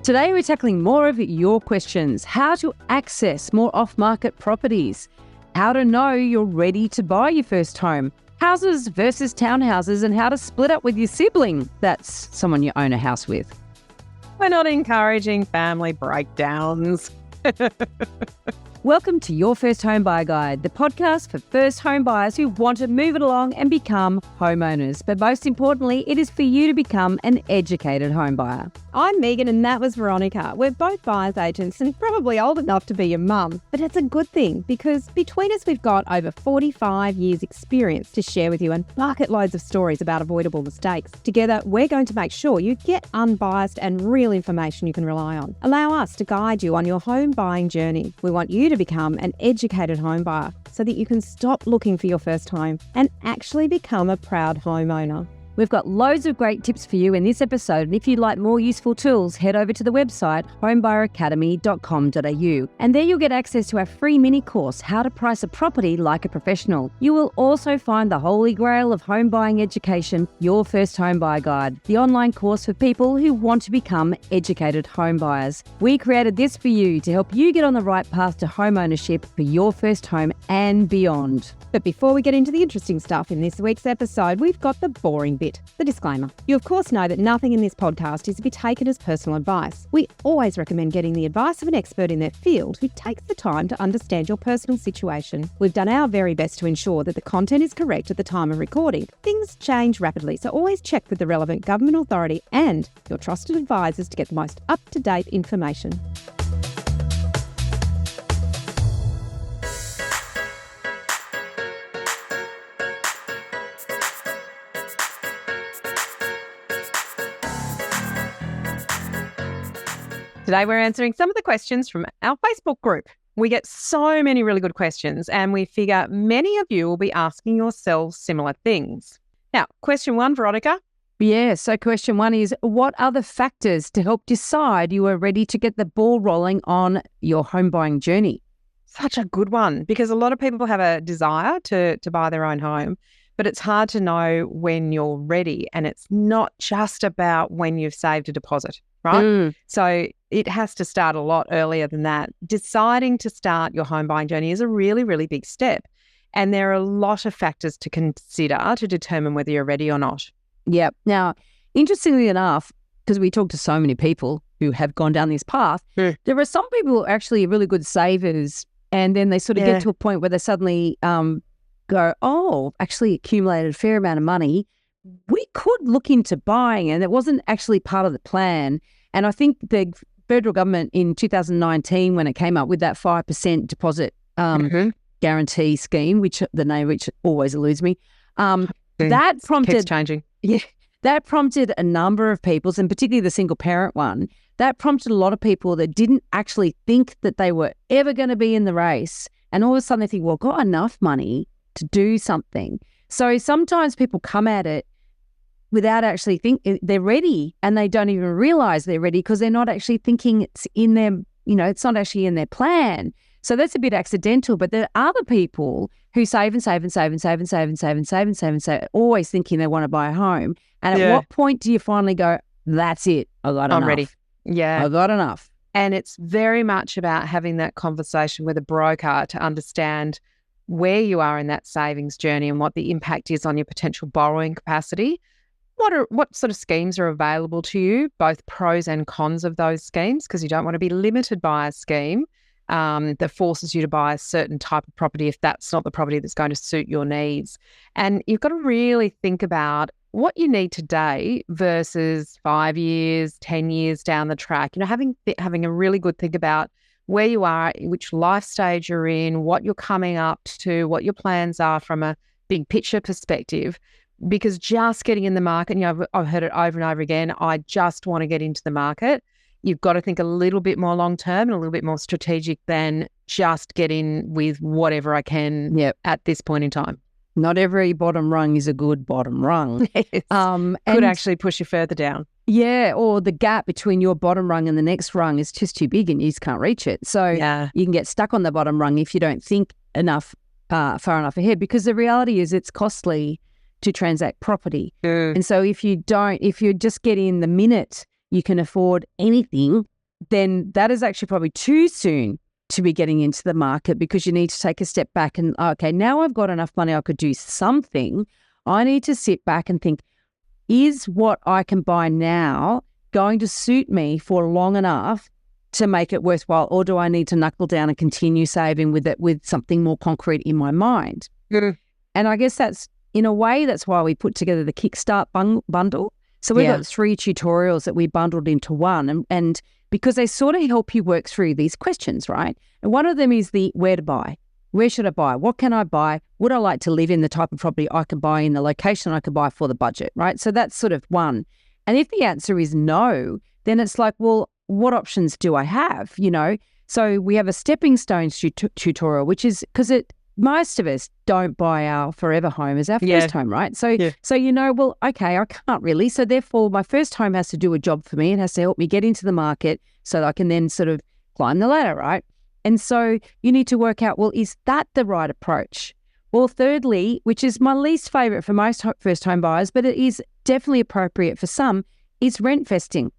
Today we're tackling more of your questions. How to access more off-market properties. How to know you're ready to buy your first home. Houses versus townhouses, and how to split up with your sibling. That's someone you own a house with. We're not encouraging family breakdowns. Welcome to Your First Home Buyer Guide, the podcast for first home buyers who want to move it along and become homeowners. But most importantly, it is for you to become an educated home buyer. I'm Megan and that was Veronica. We're both buyer's agents and probably old enough to be your mum. But it's a good thing because between us we've got over 45 years experience to share with you and bucket loads of stories about avoidable mistakes. Together, we're going to make sure you get unbiased and real information you can rely on. Allow us to guide you on your home buying journey. We want you to become an educated home buyer so that you can stop looking for your first home and actually become a proud homeowner. We've got loads of great tips for you in this episode, and if you'd like more useful tools, head over to the website homebuyeracademy.com.au, and there you'll get access to our free mini course, How to Price a Property Like a Professional. You will also find the holy grail of home buying education, Your First Home Buyer Guide, the online course for people who want to become educated home buyers. We created this for you to help you get on the right path to home ownership for your first home and beyond. But before we get into the interesting stuff in this week's episode, we've got the boring bit, the disclaimer. You of course know that nothing in this podcast is to be taken as personal advice. We always recommend getting the advice of an expert in their field who takes the time to understand your personal situation. We've done our very best to ensure that the content is correct at the time of recording. Things change rapidly, so always check with the relevant government authority and your trusted advisors to get the most up-to-date information. Today we're answering some of the questions from our Facebook group. We get so many really good questions and we figure many of you will be asking yourselves similar things. Now, question one, Veronica. Yeah, so question one is, what are the factors to help decide you are ready to get the ball rolling on your home buying journey? Such a good one, because a lot of people have a desire to buy their own home, but it's hard to know when you're ready, and it's not just about when you've saved a deposit, right? So it has to start a lot earlier than that. Deciding to start your home buying journey is a really, really big step. And there are a lot of factors to consider to determine whether you're ready or not. Yep. Now, interestingly enough, because we talk to so many people who have gone down this path, there are some people who are actually really good savers, and then they sort of get to a point where they suddenly go, oh, actually accumulated a fair amount of money. We could look into buying, and it wasn't actually part of the plan. And I think the federal government in 2019, when it came up with that 5% deposit guarantee scheme, which the name which always eludes me, that prompted keeps changing. Yeah, that prompted a number of people, and particularly the single parent one, that prompted a lot of people that didn't actually think that they were ever going to be in the race. And all of a sudden they think, well, I've got enough money to do something. So sometimes people come at it without actually think they're ready, and they don't even realize they're ready because they're not actually thinking it's in their, it's not actually in their plan. So that's a bit accidental. But there are other people who save and save and save and save and save and save and save and save and save, always thinking they want to buy a home. And at what point do you finally go, that's it, I got enough. I'm ready. Yeah. I got enough. And it's very much about having that conversation with a broker to understand where you are in that savings journey and what the impact is on your potential borrowing capacity. What sort of schemes are available to you, both pros and cons of those schemes, because you don't want to be limited by a scheme that forces you to buy a certain type of property if that's not the property that's going to suit your needs. And you've got to really think about what you need today versus 5 years, 10 years down the track. Having a really good think about where you are, which life stage you're in, what you're coming up to, what your plans are from a big picture perspective. Because just getting in the market, I've heard it over and over again, I just want to get into the market. You've got to think a little bit more long-term and a little bit more strategic than just get in with whatever I can at this point in time. Not every bottom rung is a good bottom rung. Could actually push you further down. Yeah, or the gap between your bottom rung and the next rung is just too big and you just can't reach it. So you can get stuck on the bottom rung if you don't think enough, far enough ahead, because the reality is it's costly to transact property. And so if you just get in the minute you can afford anything, then that is actually probably too soon to be getting into the market, because you need to take a step back and, okay, now I've got enough money, I could do something. I need to sit back and think, is what I can buy now going to suit me for long enough to make it worthwhile, or do I need to knuckle down and continue saving with it, with something more concrete in my mind? And I guess that's, in a way, that's why we put together the Kickstart bundle. So we've got 3 tutorials that we bundled into one, and because they sort of help you work through these questions, right? And one of them is the where to buy. Where should I buy? What can I buy? Would I like to live in the type of property I could buy in the location I could buy for the budget, right? So that's sort of one. And if the answer is no, then it's like, well, what options do I have? So we have a stepping stones tutorial, which is because most of us don't buy our forever home as our first home, right? So, well, okay, I can't really. So therefore, my first home has to do a job for me. It has to help me get into the market so that I can then sort of climb the ladder, right? And so you need to work out, well, is that the right approach? Well, thirdly, which is my least favourite for most first home buyers, but it is definitely appropriate for some, is rent vesting.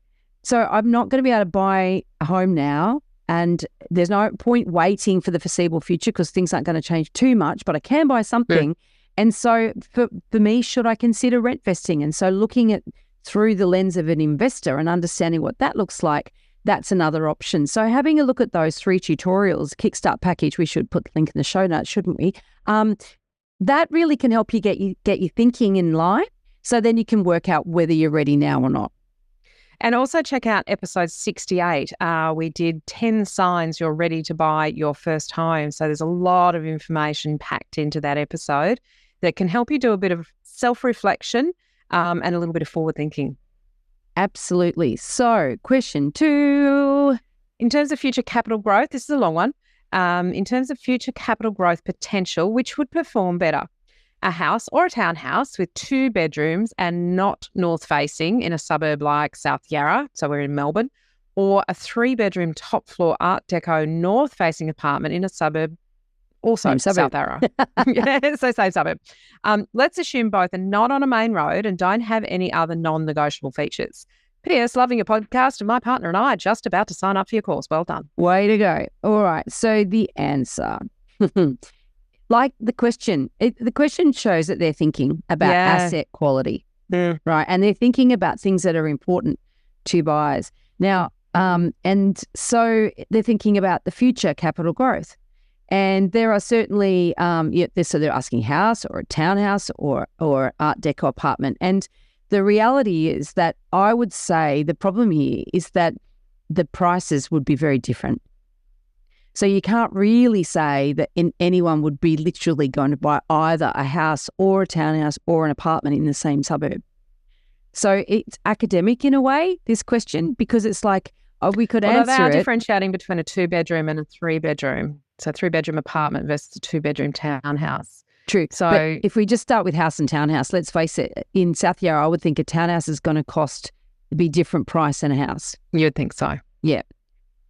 So I'm not going to be able to buy a home now, and there's no point waiting for the foreseeable future because things aren't going to change too much, but I can buy something. And so for me, should I consider rent vesting? And so looking at through the lens of an investor and understanding what that looks like, that's another option. So having a look at those 3 tutorials, Kickstart package, we should put the link in the show notes, shouldn't we? That really can help you get you thinking in line, so then you can work out whether you're ready now or not. And also check out episode 68. We did 10 signs you're ready to buy your first home. So there's a lot of information packed into that episode that can help you do a bit of self-reflection and a little bit of forward thinking. Absolutely. So question 2. In terms of future capital growth, this is a long one. In terms of future capital growth potential, which would perform better? A house or a townhouse with 2 bedrooms and not north-facing in a suburb like South Yarra, so we're in Melbourne, or a 3-bedroom top-floor Art Deco north-facing apartment in a suburb, also South Yarra. So same suburb. Let's assume both are not on a main road and don't have any other non-negotiable features. P.S. Loving your podcast, and my partner and I are just about to sign up for your course. Well done. Way to go. All right. So the answer. Like the question shows that they're thinking about asset quality, right? And they're thinking about things that are important to buyers. Now, and so they're thinking about the future capital growth. And there are certainly, so they're asking house or a townhouse or Art Deco apartment. And the reality is that I would say the problem here is that the prices would be very different. So you can't really say that anyone would be literally going to buy either a house or a townhouse or an apartment in the same suburb. So it's academic in a way, this question, because it's like, we could answer it. They are differentiating between a 2-bedroom and a 3-bedroom. So a 3-bedroom apartment versus a 2-bedroom townhouse. True. So but if we just start with house and townhouse, let's face it, in South Yarra, I would think a townhouse is going to be different price than a house. You'd think so. Yeah.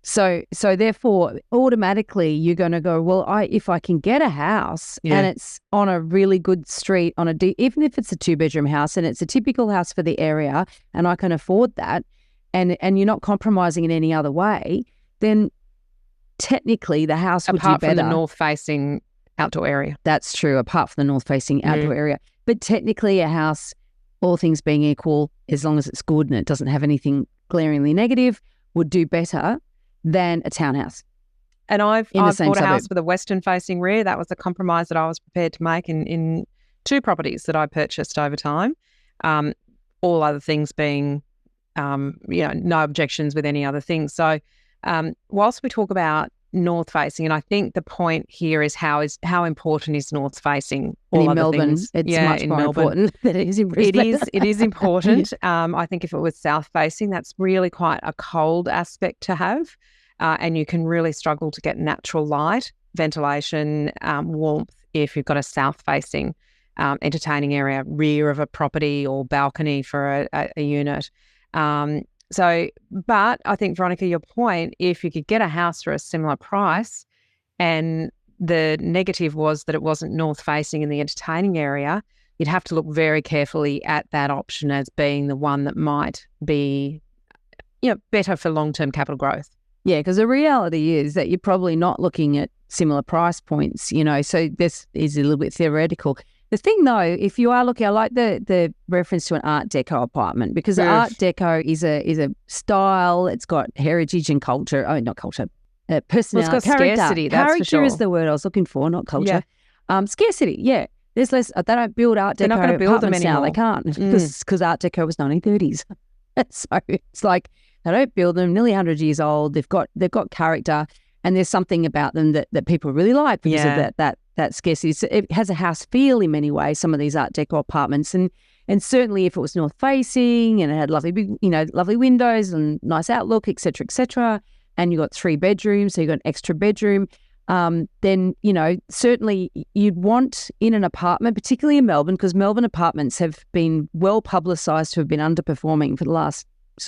So therefore, automatically you're going to go, well, if I can get a house and it's on a really good street, even if it's a 2-bedroom house and it's a typical house for the area and I can afford that, and you're not compromising in any other way, then technically the house would do better. Apart from the north-facing outdoor area. That's true, apart from the north-facing outdoor area. But technically a house, all things being equal, as long as it's good and it doesn't have anything glaringly negative, would do better than a townhouse. And I've bought a house with a western-facing rear. That was the compromise that I was prepared to make in 2 properties that I purchased over time. All other things being, no objections with any other things. So whilst we talk about north-facing, and I think the point here is how important is north-facing? In Melbourne, it's much more important than it is in Brisbane. It is important. I think if it was south-facing, that's really quite a cold aspect to have, and you can really struggle to get natural light, ventilation, warmth if you've got a south-facing entertaining area, rear of a property or balcony for a unit. But I think, Veronica, your point, if you could get a house for a similar price and the negative was that it wasn't north-facing in the entertaining area, you'd have to look very carefully at that option as being the one that might be better for long-term capital growth. Yeah, because the reality is that you're probably not looking at similar price points, so this is a little bit theoretical. The thing though, if you are looking, I like the reference to an Art Deco apartment, because Art Deco is a style. It's got heritage and culture. Oh, not culture, personality. Well, it's got scarcity. That's Character for sure. is the word I was looking for, not culture. Scarcity. Yeah, there's less. They don't build Art Deco. They're not going to build them apartments now. They can't because Art Deco was 1930s. So it's like they don't build them. Nearly 100 years old. They've got character, and there's something about them that people really like because of that scarcity. So it has a house feel in many ways, some of these Art Deco apartments. And certainly if it was north facing and it had lovely big, lovely windows and nice outlook, et cetera, and you got 3 bedrooms, so you got an extra bedroom, then, certainly you'd want in an apartment, particularly in Melbourne, because Melbourne apartments have been well publicised to have been underperforming for the last,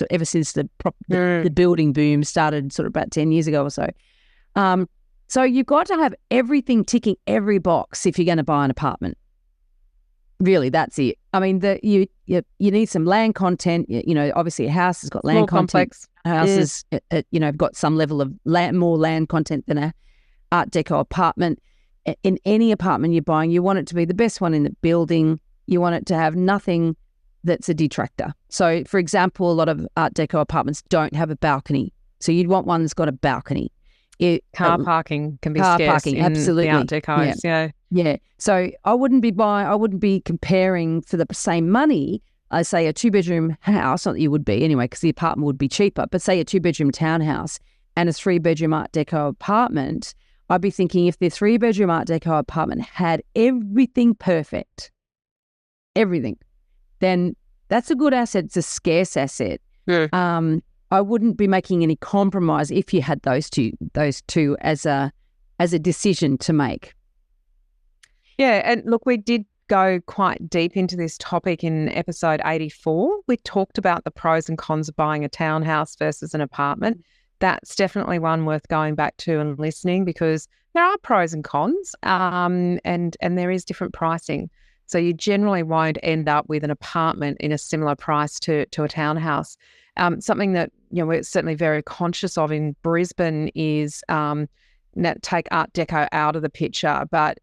ever since the building boom started sort of about 10 years ago or so. So you've got to have everything ticking every box if you're going to buy an apartment. Really, that's it. I mean, you need some land content. Obviously a house has got land content. Complex. Houses, have got some level of more land content than a Art Deco apartment. In any apartment you're buying, you want it to be the best one in the building. You want it to have nothing that's a detractor. So, for example, a lot of Art Deco apartments don't have a balcony. So you'd want one that's got a balcony. Car parking can be scarce in absolutely. the Art Decos. Yeah. So I wouldn't be comparing for the same money, I say a 2-bedroom house, not that you would be anyway, because the apartment would be cheaper, but say a 2-bedroom townhouse and a 3-bedroom Art Deco apartment, I'd be thinking if the 3-bedroom Art Deco apartment had everything perfect, everything, then that's a good asset. It's a scarce asset. Yeah. I wouldn't be making any compromise if you had those two as a decision to make. Yeah, and look, we did go quite deep into this topic in episode 84. We talked about the pros and cons of buying a townhouse versus an apartment. That's definitely one worth going back to and listening, because there are pros and cons, and there is different pricing. So you generally won't end up with an apartment in a similar price to a townhouse. Something that we're certainly very conscious of in Brisbane is take Art Deco out of the picture, but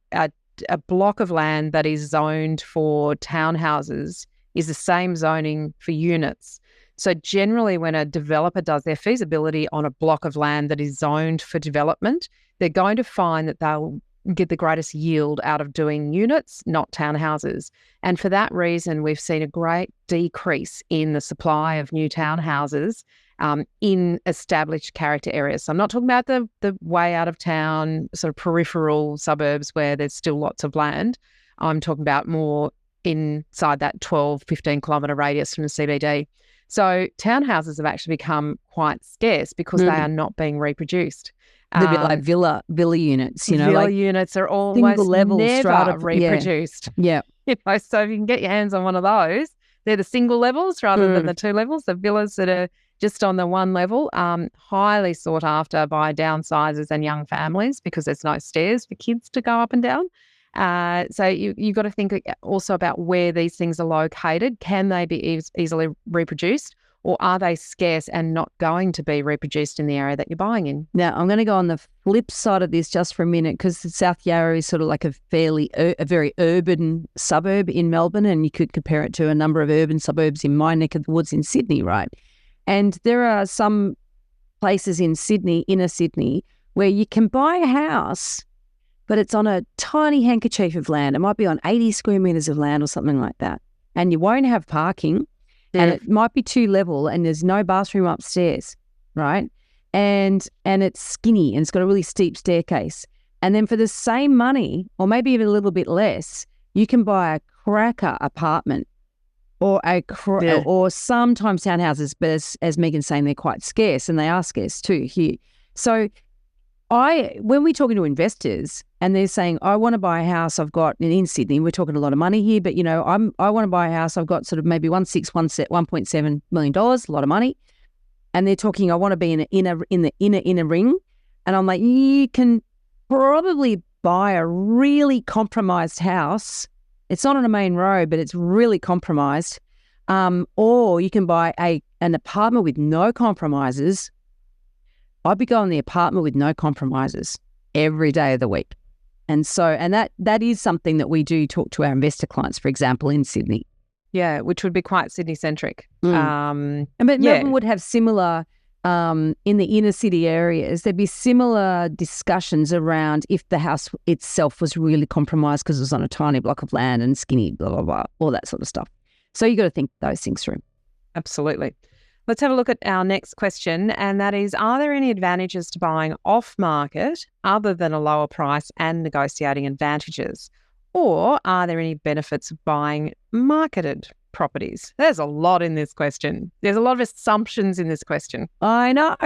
a block of land that is zoned for townhouses is the same zoning for units. So generally when a developer does their feasibility on a block of land that is zoned for development, they're going to find that they'll get the greatest yield out of doing units, not townhouses. And for that reason, we've seen a great decrease in the supply of new townhouses in established character areas. So I'm not talking about the way out of town, sort of peripheral suburbs where there's still lots of land. I'm talking about more inside that 12, 15 kilometre radius from the CBD. So townhouses have actually become quite scarce because they are not being reproduced. A bit like villa units, Villa like units are almost single level never strata reproduced. Yeah. So if you can get your hands on one of those, they're the single levels rather than the 2 levels. The villas that are just on the 1 level, highly sought after by downsizers and young families because there's no stairs for kids to go up and down. So you've got to think also about where these things are located. Can they be easily reproduced, or are they scarce and not going to be reproduced in the area that you're buying in? Now, I'm going to go on the flip side of this just for a minute, because South Yarra is sort of like a very urban suburb in Melbourne, and you could compare it to a number of urban suburbs in my neck of the woods in Sydney, right? And there are some places in Sydney, inner Sydney, where you can buy a house, but it's on a tiny handkerchief of land. It might be on 80 square metres of land or something like that. And you won't have parking. And it might be 2 level and there's no bathroom upstairs, right? And it's skinny and it's got a really steep staircase. And then for the same money, or maybe even a little bit less, you can buy a cracker apartment or or sometimes townhouses, but as Megan's saying, they're quite scarce, and they are scarce too here. So when we're talking to investors and they're saying, I want to buy a house, I've got in Sydney, we're talking a lot of money here, but I want to buy a house, I've got sort of maybe $1.7 million, a lot of money. And they're talking, I want to be in the inner ring. And I'm like, you can probably buy a really compromised house. It's not on a main road, but it's really compromised. Or you can buy an apartment with no compromises, I'd be going the apartment with no compromises every day of the week. And that is something that we do talk to our investor clients, for example, in Sydney. Yeah, which would be quite Sydney-centric. But Melbourne would have similar, in the inner city areas, there'd be similar discussions around if the house itself was really compromised because it was on a tiny block of land and skinny, blah, blah, blah, all that sort of stuff. So you got to think those things through. Absolutely. Let's have a look at our next question, and that is, are there any advantages to buying off-market other than a lower price and negotiating advantages? Or are there any benefits of buying marketed properties? There's a lot in this question. There's a lot of assumptions in this question. I know.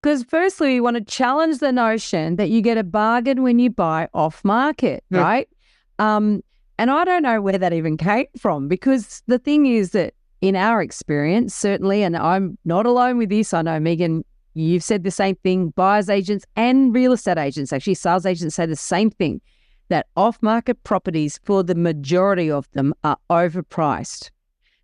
Because firstly, we want to challenge the notion that you get a bargain when you buy off-market, right? And I don't know where that even came from, because the thing is that in our experience, certainly, and I'm not alone with this, I know, Megan, you've said the same thing, buyers agents and real estate agents, actually sales agents, say the same thing, that off-market properties, for the majority of them, are overpriced.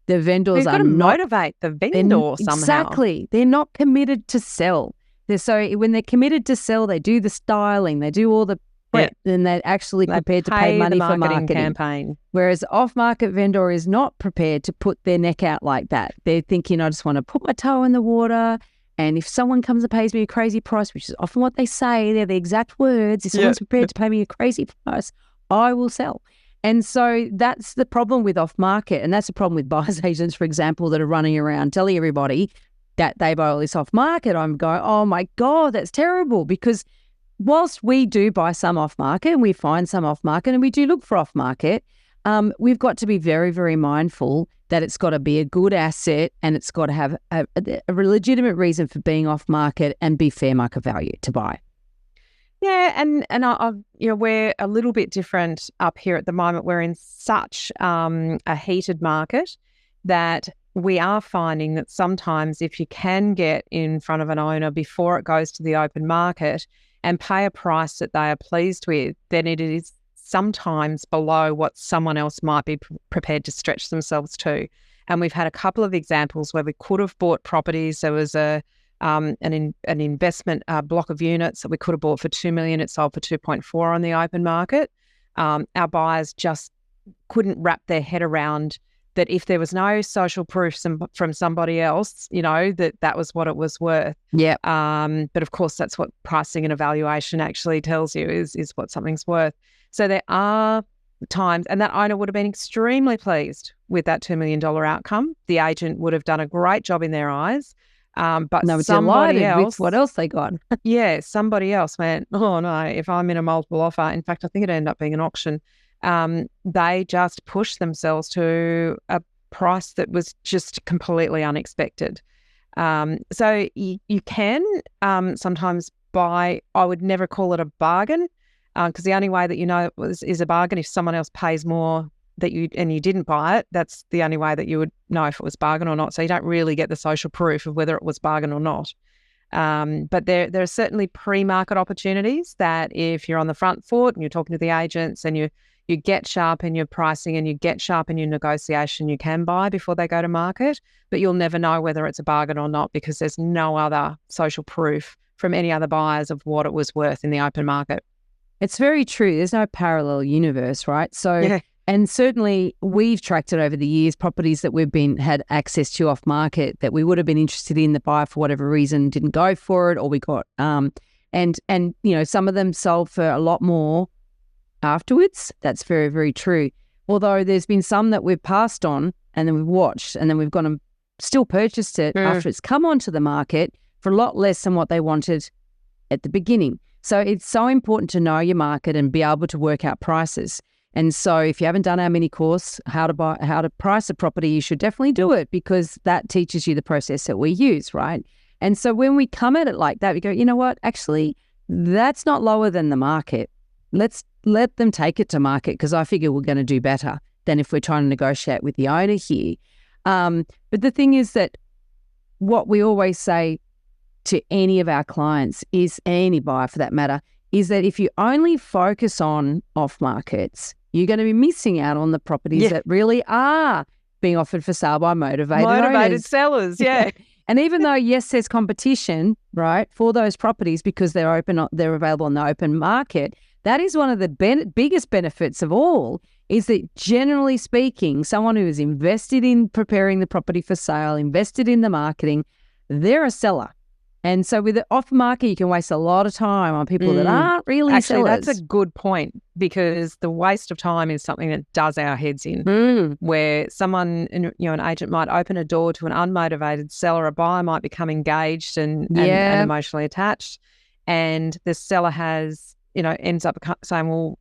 The vendors are not... motivate the vendor somehow. Exactly. They're not committed to sell. So when they're committed to sell, they do the styling, they do all the prep, and they're actually prepared to pay money for marketing campaign. Whereas off-market vendor is not prepared to put their neck out like that. They're thinking, I just want to put my toe in the water, and if someone comes and pays me a crazy price, which is often what they say, they're the exact words, if someone's prepared to pay me a crazy price, I will sell. And so that's the problem with off-market, and that's the problem with buyers agents, for example, that are running around telling everybody that they buy all this off-market. I'm going, oh my God, that's terrible, because whilst we do buy some off-market and we find some off-market and we do look for off-market, we've got to be very, very mindful that it's got to be a good asset and it's got to have a legitimate reason for being off-market and be fair market value to buy. Yeah, and we're a little bit different up here at the moment. We're in such a heated market that we are finding that sometimes if you can get in front of an owner before it goes to the open market and pay a price that they are pleased with, then it is sometimes below what someone else might be prepared to stretch themselves to. And we've had a couple of examples where we could have bought properties. There was an investment block of units that we could have bought for $2 million. It sold for 2.4 on the open market. Our buyers just couldn't wrap their head around that if there was no social proof from somebody else, that was what it was worth. Yeah. But of course, that's what pricing and evaluation actually tells you is what something's worth. So there are times, and that owner would have been extremely pleased with that $2 million outcome. The agent would have done a great job in their eyes. But somebody else, with what else they got. Somebody else went, oh no, if I'm in a multiple offer, in fact, I think it ended up being an auction. They just pushed themselves to a price that was just completely unexpected. So you can sometimes buy, I would never call it a bargain, because the only way that is a bargain if someone else pays more and you didn't buy it. That's the only way that you would know if it was bargain or not. So you don't really get the social proof of whether it was bargain or not. But there are certainly pre-market opportunities that if you're on the front foot and you're talking to the agents and you get sharp in your pricing and you get sharp in your negotiation, you can buy before they go to market, but you'll never know whether it's a bargain or not because there's no other social proof from any other buyers of what it was worth in the open market. It's very true. There's no parallel universe, right? So, and certainly we've tracked it over the years, properties that we've had access to off market that we would have been interested in, the buyer for whatever reason didn't go for it, or we got, and some of them sold for a lot more afterwards. That's very, very true. Although there's been some that we've passed on and then we've watched and then we've gone and still purchased it after it's come onto the market for a lot less than what they wanted at the beginning. So it's so important to know your market and be able to work out prices. And so if you haven't done our mini course, how to price a property, you should definitely do it because that teaches you the process that we use, right? And so when we come at it like that, we go, you know what, actually, that's not lower than the market. Let's let them take it to market because I figure we're going to do better than if we're trying to negotiate with the owner here. But the thing is that what we always say to any of our clients is, any buyer for that matter, is that if you only focus on off markets, you're going to be missing out on the properties that really are being offered for sale by motivated owners. sellers, yeah. And even though, yes, there's competition, right, for those properties because they're available on the open market, that is one of the biggest benefits of all, is that generally speaking, someone who is invested in preparing the property for sale, invested in the marketing, they're a seller. And so with the off market, you can waste a lot of time on people that aren't really sellers. Actually, that's a good point, because the waste of time is something that does our heads in, where someone, an agent might open a door to an unmotivated seller, a buyer might become engaged and emotionally attached, and the seller has, ends up saying, well,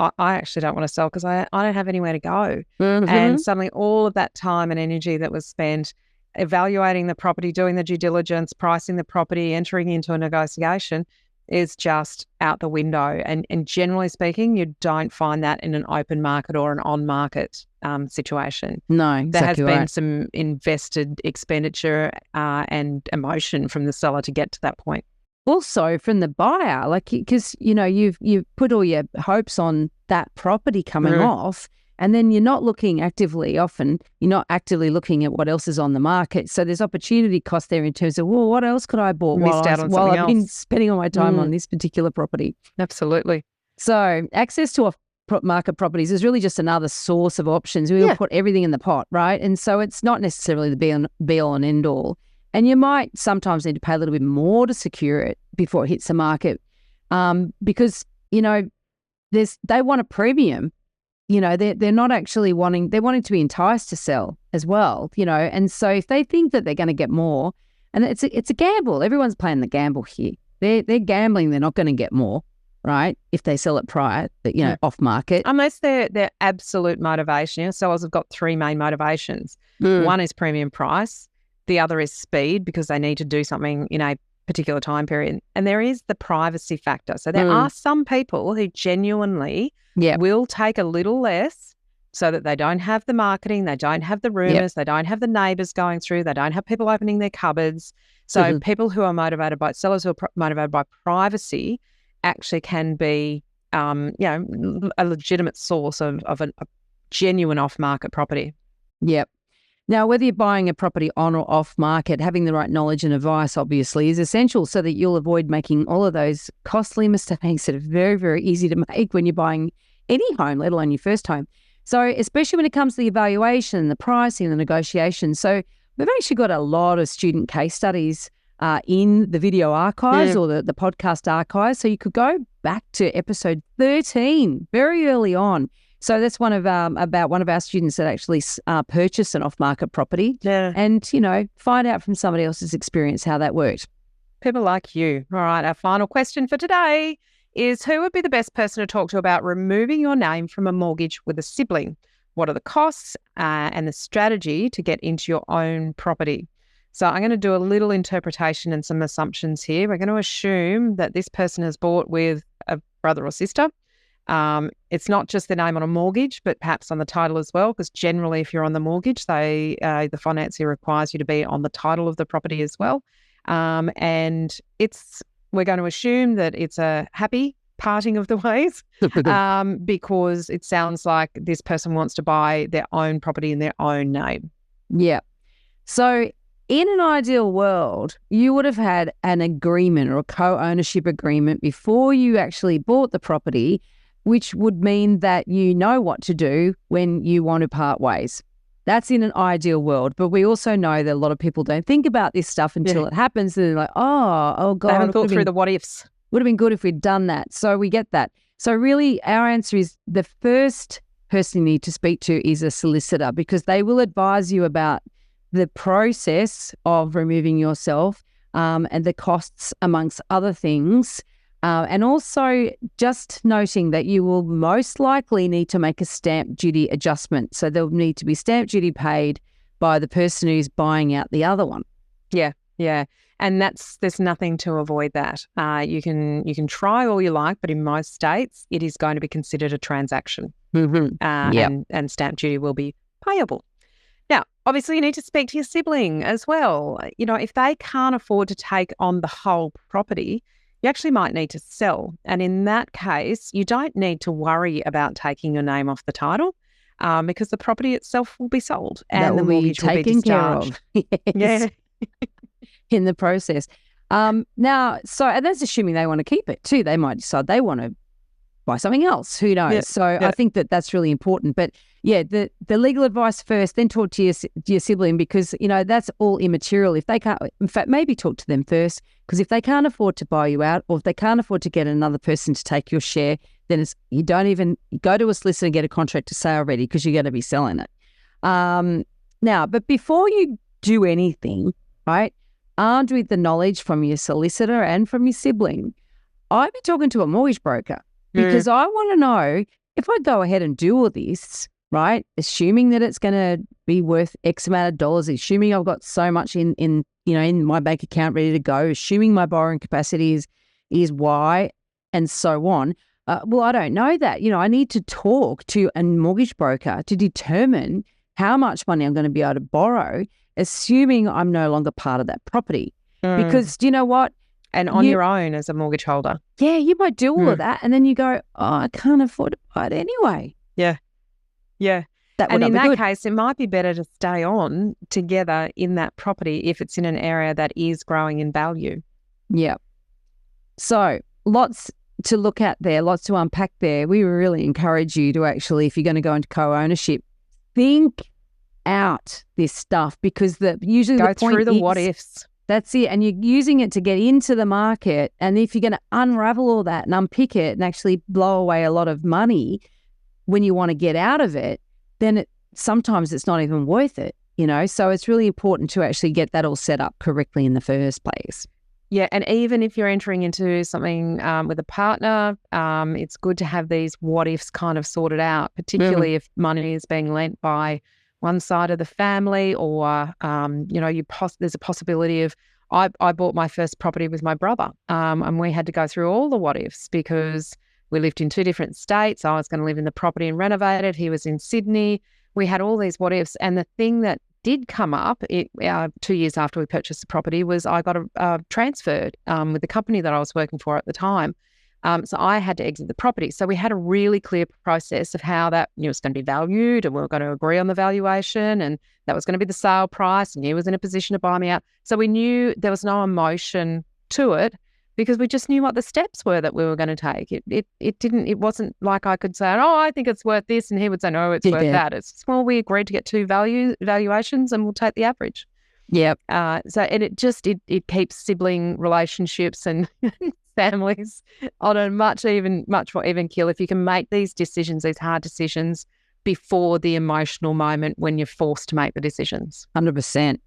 I actually don't want to sell because I don't have anywhere to go. And suddenly all of that time and energy that was spent evaluating the property, doing the due diligence, pricing the property, entering into a negotiation is just out the window. And generally speaking, you don't find that in an open market or an on-market situation. No, exactly. There has been some invested expenditure and emotion from the seller to get to that point. Also from the buyer, because, you've put all your hopes on that property coming off, and then you're not looking actively, often you're not actively looking at what else is on the market. So there's opportunity cost there in terms of, well, what else could I bought while I've been spending all my time on this particular property? Absolutely. So access to off-market properties is really just another source of options. We will put everything in the pot, right? And so it's not necessarily the be-all and end-all. And you might sometimes need to pay a little bit more to secure it before it hits the market, because, they want a premium. They're not actually wanting to be enticed to sell as well, and so if they think that they're going to get more, and it's a gamble, everyone's playing the gamble here. They're gambling they're not going to get more, right, if they sell it prior, off market. Unless their absolute motivation. Sellers have got three main motivations. One is premium price. The other is speed, because they need to do something in a particular time period. And there is the privacy factor. So there are some people who genuinely will take a little less so that they don't have the marketing, they don't have the rumours, they don't have the neighbours going through, they don't have people opening their cupboards. So people who are motivated by, sellers who are motivated by privacy actually can be, a legitimate source of a genuine off-market property. Yep. Now, whether you're buying a property on or off market, having the right knowledge and advice, obviously, is essential so that you'll avoid making all of those costly mistakes that are very, very easy to make when you're buying any home, let alone your first home. So especially when it comes to the evaluation, the pricing, the negotiation. So we've actually got a lot of student case studies in the video archives or the podcast archives. So you could go back to episode 13, very early on. So that's one of our students that actually purchased an off-market property, and find out from somebody else's experience how that worked. People like you. All right, our final question for today is: who would be the best person to talk to about removing your name from a mortgage with a sibling? What are the costs and the strategy to get into your own property? So I'm going to do a little interpretation and some assumptions here. We're going to assume that this person has bought with a brother or sister. It's not just the name on a mortgage, but perhaps on the title as well, because generally if you're on the mortgage, the financier requires you to be on the title of the property as well. And we're going to assume that it's a happy parting of the ways, because it sounds like this person wants to buy their own property in their own name. Yeah. So in an ideal world, you would have had an agreement or a co-ownership agreement before you actually bought the property, which would mean that you know what to do when you want to part ways. That's in an ideal world. But we also know that a lot of people don't think about this stuff until it happens. And they're like, oh God. They haven't thought through the what ifs. Would have been good if we'd done that. So we get that. So really our answer is the first person you need to speak to is a solicitor, because they will advise you about the process of removing yourself and the costs, amongst other things. And also just noting that you will most likely need to make a stamp duty adjustment. So there'll need to be stamp duty paid by the person who's buying out the other one. Yeah. And there's nothing to avoid that. You can try all you like, but in most states, it is going to be considered a transaction. And stamp duty will be payable. Now, obviously, you need to speak to your sibling as well. If they can't afford to take on the whole property, you actually might need to sell. And in that case, you don't need to worry about taking your name off the title. because the property itself will be sold That and the will be mortgage will be taken care discharged. of. Yeah. In the process. Now, so and that's assuming they want to keep it too. They might decide they want to buy something else. Who knows? Yeah, So yeah. I think that that's really important. But yeah, the legal advice first, then talk to your sibling, because, you know, that's all immaterial. If they can't, in fact, maybe talk to them first, because if they can't afford to buy you out, or if they can't afford to get another person to take your share, then you don't even go to a solicitor and get a contract to sale ready, because you're going to be selling it. Now, but before you do anything, right, armed with the knowledge from your solicitor and from your sibling, I'd be talking to a mortgage broker, because I want to know if I go ahead and do all this, right, assuming that it's going to be worth X amount of dollars, assuming I've got so much in my bank account ready to go, assuming my borrowing capacity is Y, and so on. Well, I don't know that. You know, I need to talk to a mortgage broker to determine how much money I'm going to be able to borrow, assuming I'm no longer part of that property. Because do you know what? And on your own as a mortgage holder. Yeah, you might do all of that, and then you go, oh, I can't afford to buy it anyway. Yeah. That would And not in be that good. case, it might be better to stay on together in that property if it's in an area that is growing in value. Yeah. So lots to look at there, lots to unpack there. We really encourage you to actually, if you're going to go into co-ownership, think out this stuff, because usually Go the point through the is, what ifs. That's it. And you're using it to get into the market. And if you're going to unravel all that and unpick it and actually blow away a lot of money when you want to get out of it, then sometimes it's not even worth it, you know? So it's really important to actually get that all set up correctly in the first place. Yeah, and even if you're entering into something with a partner, it's good to have these what ifs kind of sorted out, particularly if money is being lent by one side of the family, or there's a possibility of I bought my first property with my brother, and we had to go through all the what ifs because we lived in 2 different states. I was going to live in the property and renovate it. He was in Sydney. We had all these what ifs, and the thing that did come up 2 years after we purchased the property was I got transferred with the company that I was working for at the time. So I had to exit the property. So we had a really clear process of how that was going to be valued, and we were going to agree on the valuation, and that was going to be the sale price, and he was in a position to buy me out. So we knew there was no emotion to it because we just knew what the steps were that we were going to take. It wasn't like I could say, oh, I think it's worth this, and he would say, no, it's worth that. It's just, well, we agreed to get 2 valuations and we'll take the average. Yep. So and it keeps sibling relationships and families on a much more even keel if you can make these decisions, these hard decisions, before the emotional moment when you're forced to make the decisions. 100%.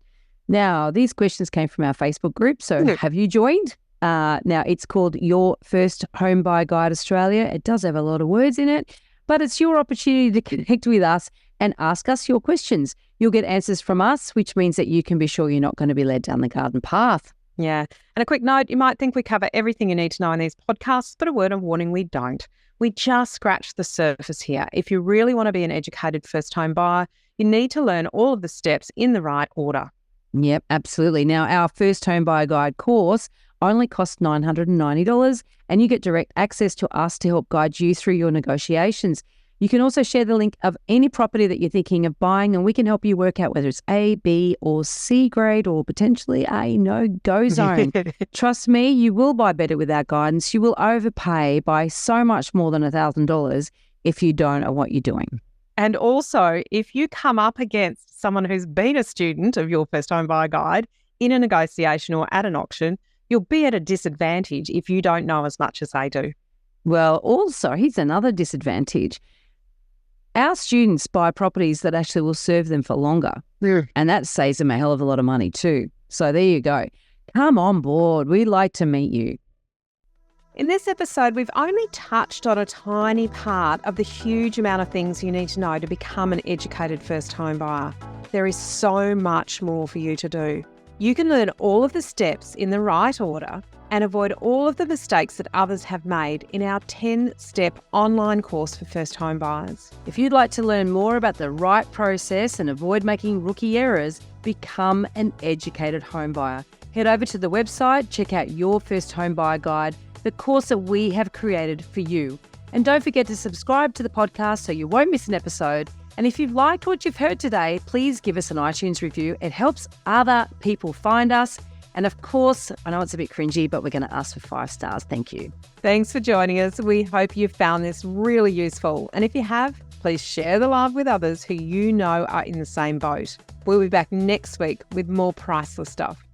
Now, these questions came from our Facebook group, so have you joined? Now, it's called Your First Home Buyer Guide Australia. It does have a lot of words in it, but it's your opportunity to connect with us and ask us your questions. You'll get answers from us, which means that you can be sure you're not going to be led down the garden path. Yeah. And a quick note, you might think we cover everything you need to know in these podcasts, but a word of warning, we don't. We just scratch the surface here. If you really want to be an educated first home buyer, you need to learn all of the steps in the right order. Yep, absolutely. Now, our First Home Buyer Guide course only costs $990, and you get direct access to us to help guide you through your negotiations. You can also share the link of any property that you're thinking of buying, and we can help you work out whether it's A, B, or C grade, or potentially a no-go zone. Trust me, you will buy better with our guidance. You will overpay by so much more than $1,000 if you don't know what you're doing. And also, if you come up against someone who's been a student of your First Home Buyer Guide in a negotiation or at an auction, you'll be at a disadvantage if you don't know as much as they do. Well, also, here's another disadvantage. Our students buy properties that actually will serve them for longer, and that saves them a hell of a lot of money too. So there you go. Come on board. We'd like to meet you. In this episode, we've only touched on a tiny part of the huge amount of things you need to know to become an educated first home buyer. There is so much more for you to do. You can learn all of the steps in the right order and avoid all of the mistakes that others have made in our 10-step online course for first home buyers. If you'd like to learn more about the right process and avoid making rookie errors, become an educated home buyer. Head over to the website, check out Your First Home Buyer Guide, the course that we have created for you. And don't forget to subscribe to the podcast so you won't miss an episode. And if you've liked what you've heard today, please give us an iTunes review. It helps other people find us. And of course, I know it's a bit cringy, but we're going to ask for 5 stars. Thank you. Thanks for joining us. We hope you've found this really useful. And if you have, please share the love with others who you know are in the same boat. We'll be back next week with more priceless stuff.